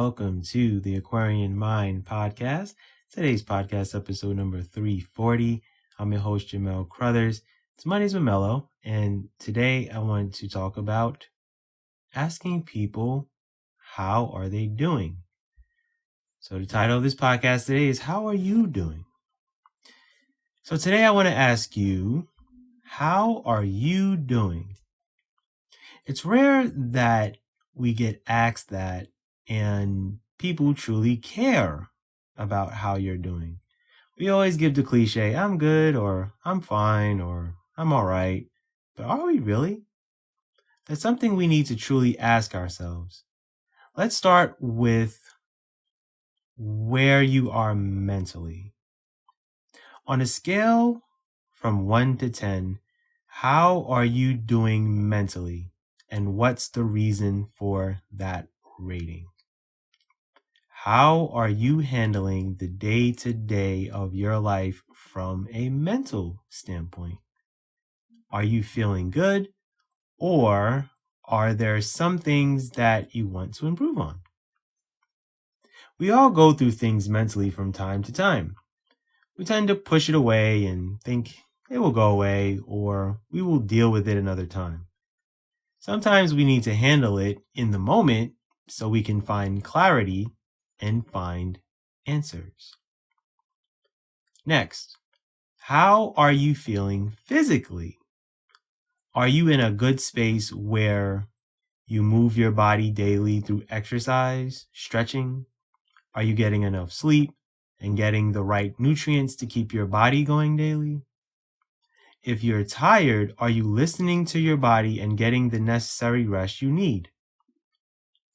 welcome to the Aquarian Mind podcast. Today's podcast episode number 340. I'm your host, Jamel Crothers. My name's Mamelo, and today I want to talk about asking people, how are they doing? So the title of this podcast today is, How Are You Doing? So today I want to ask you, how are you doing? It's rare that we get asked that and people truly care about how you're doing. We always give the cliche, I'm good, or I'm fine, or I'm all right. But are we really? That's something we need to truly ask ourselves. Let's start with where you are mentally. On a scale from 1 to 10, how are you doing mentally? And what's the reason for that rating? How are you handling the day-to-day of your life from a mental standpoint? Are you feeling good, or are there some things that you want to improve on? We all go through things mentally from time to time. We tend to push it away and think it will go away, or we will deal with it another time. Sometimes we need to handle it in the moment so we can find clarity and find answers. Next, how are you feeling physically? Are you in a good space where you move your body daily through exercise, stretching? Are you getting enough sleep and getting the right nutrients to keep your body going daily? If you're tired, are you listening to your body and getting the necessary rest you need?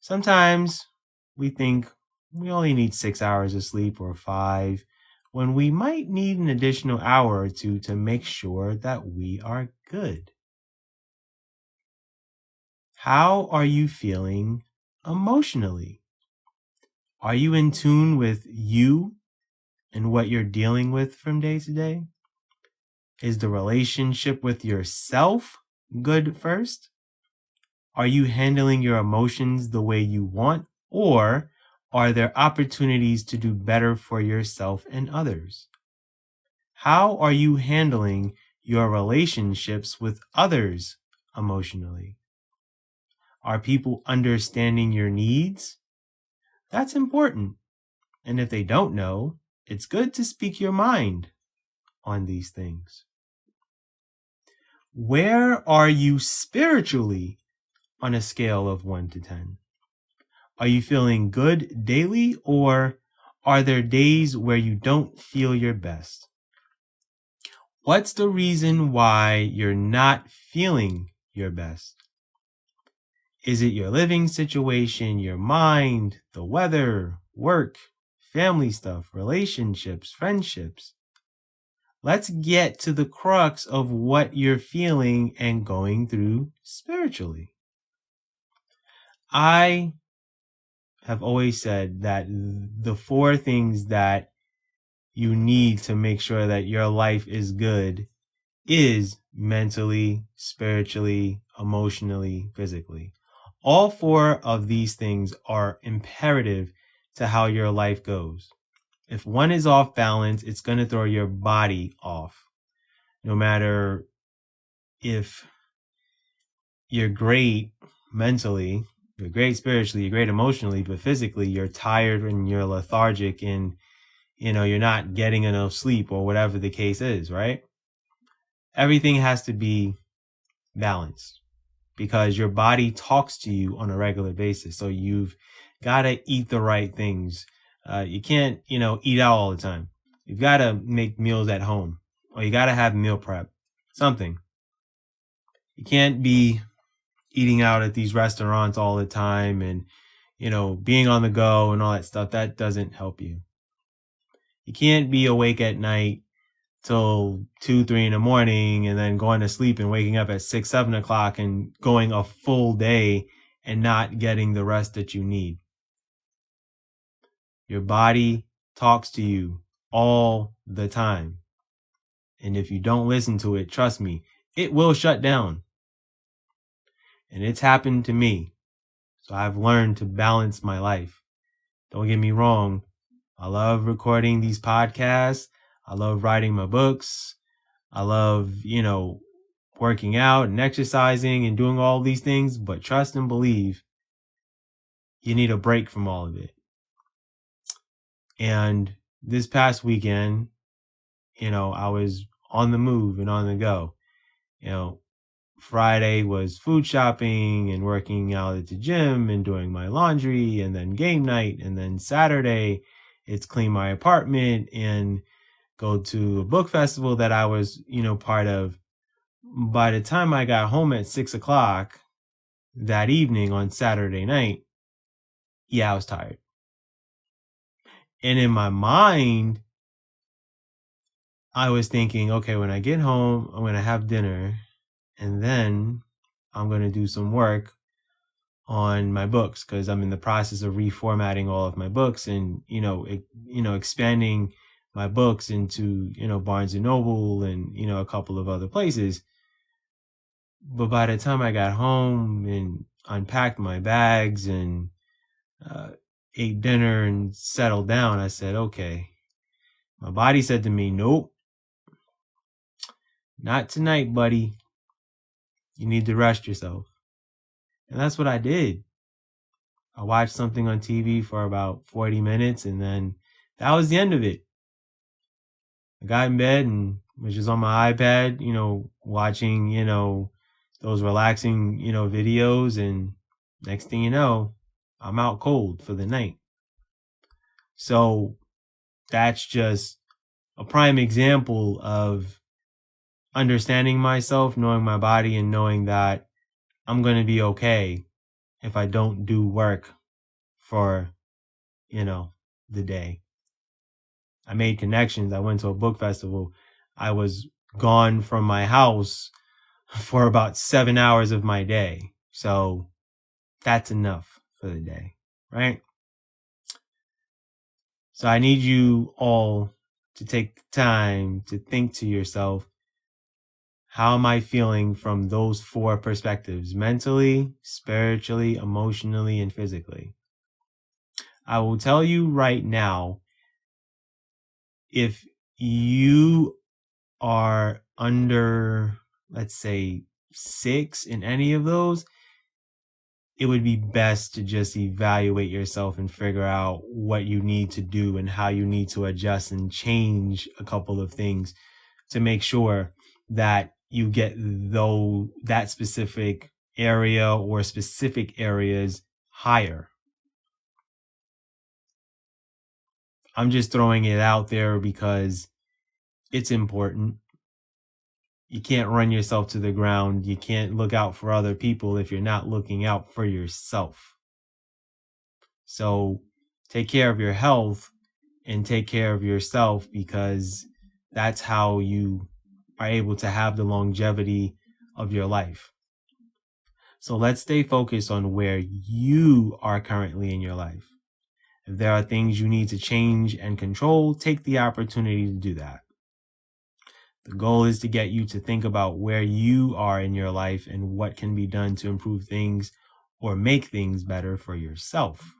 Sometimes we think we only need 6 hours of sleep or 5, when we might need an additional hour or two to make sure that we are good. How are you feeling emotionally? Are you in tune with you and what you're dealing with from day to day? Is the relationship with yourself good first? Are you handling your emotions the way you want, or are there opportunities to do better for yourself and others? How are you handling your relationships with others emotionally? Are people understanding your needs? That's important. And if they don't know, it's good to speak your mind on these things. Where are you spiritually on a scale of 1 to 10? Are you feeling good daily, or are there days where you don't feel your best? What's the reason why you're not feeling your best? Is it your living situation, your mind, the weather, work, family stuff, relationships, friendships? Let's get to the crux of what you're feeling and going through spiritually. I have always said that the 4 things that you need to make sure that your life is good is mentally, spiritually, emotionally, physically. All 4 of these things are imperative to how your life goes. If one is off balance, it's going to throw your body off. No matter if you're great mentally, you're great spiritually, you're great emotionally, but physically you're tired and you're lethargic and you're not getting enough sleep or whatever the case is, right? Everything has to be balanced because your body talks to you on a regular basis. So you've got to eat the right things. You can't, eat out all the time. You've got to make meals at home, or you got to have meal prep, something. You can't be eating out at these restaurants all the time and, being on the go and all that stuff. That doesn't help you. You can't be awake at night till 2, 3 in the morning and then going to sleep and waking up at 6, 7 o'clock and going a full day and not getting the rest that you need. Your body talks to you all the time. And if you don't listen to it, trust me, it will shut down. And it's happened to me. So I've learned to balance my life. Don't get me wrong. I love recording these podcasts. I love writing my books. I love, working out and exercising and doing all these things. But trust and believe, you need a break from all of it. And this past weekend, I was on the move and on the go. Friday was food shopping and working out at the gym and doing my laundry, and then game night. And then Saturday, it's clean my apartment and go to a book festival that I was, part of. By the time I got home at 6 o'clock that evening on Saturday night, I was tired. And in my mind, I was thinking, okay, when I get home, I'm going to have dinner, and then I'm going to do some work on my books, because I'm in the process of reformatting all of my books and, expanding my books into, Barnes and Noble and, a couple of other places. But by the time I got home and unpacked my bags and ate dinner and settled down, I said, okay. My body said to me, nope, not tonight, buddy. You need to rest yourself. And that's what I did. I watched something on TV for about 40 minutes, and then that was the end of it. I got in bed and was just on my iPad, watching, those relaxing, videos, and next thing you know, I'm out cold for the night. So that's just a prime example of understanding myself, knowing my body, and knowing that I'm going to be okay if I don't do work for, the day. I made connections. I went to a book festival. I was gone from my house for about 7 hours of my day. So that's enough for the day, right? So I need you all to take the time to think to yourself, how am I feeling from those 4 perspectives? Mentally, spiritually, emotionally, and physically. I will tell you right now, if you are under, let's say, 6 in any of those, it would be best to just evaluate yourself and figure out what you need to do and how you need to adjust and change a couple of things to make sure that you get that specific area or specific areas higher. I'm just throwing it out there because it's important. You can't run yourself to the ground. You can't look out for other people if you're not looking out for yourself. So take care of your health and take care of yourself, because that's how you are able to have the longevity of your life. So let's stay focused on where you are currently in your life. If there are things you need to change and control, take the opportunity to do that. The goal is to get you to think about where you are in your life and what can be done to improve things or make things better for yourself.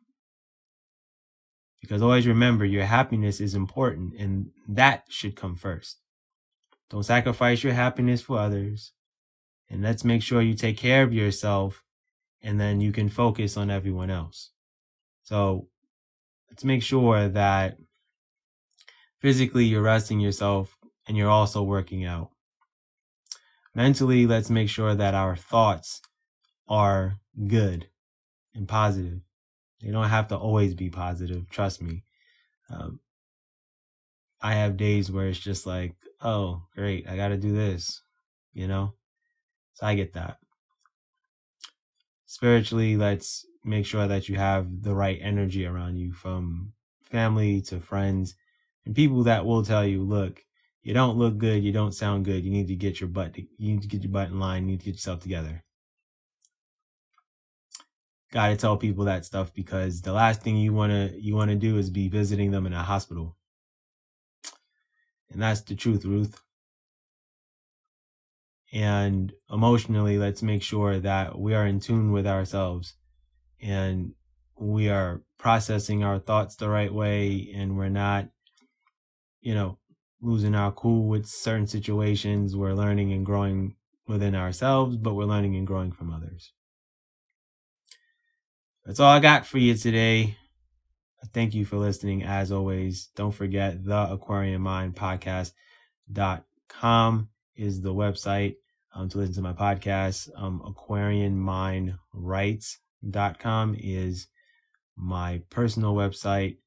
Because always remember, your happiness is important, and that should come first. Don't sacrifice your happiness for others. And let's make sure you take care of yourself, and then you can focus on everyone else. So let's make sure that physically you're resting yourself and you're also working out. Mentally, let's make sure that our thoughts are good and positive. They don't have to always be positive, trust me. I have days where it's just like, oh, great, I got to do this, So I get that. Spiritually, let's make sure that you have the right energy around you, from family to friends and people that will tell you, look, you don't look good, you don't sound good, you need to get your butt in line, you need to get yourself together. Got to tell people that stuff, because the last thing you want to do is be visiting them in a hospital. And that's the truth, Ruth. And emotionally, let's make sure that we are in tune with ourselves and we are processing our thoughts the right way, and we're not, losing our cool with certain situations. We're learning and growing within ourselves, but we're learning and growing from others. That's all I got for you today. Thank you for listening. As always, don't forget the Aquarian Mind Podcast.com is the website to listen to my podcast. AquarianMindWrites.com is my personal website.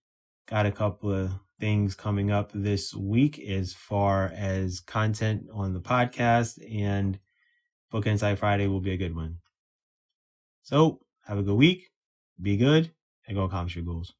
Got a couple of things coming up this week as far as content on the podcast, and Book Insight Friday will be a good one. So have a good week, be good, and go accomplish your goals.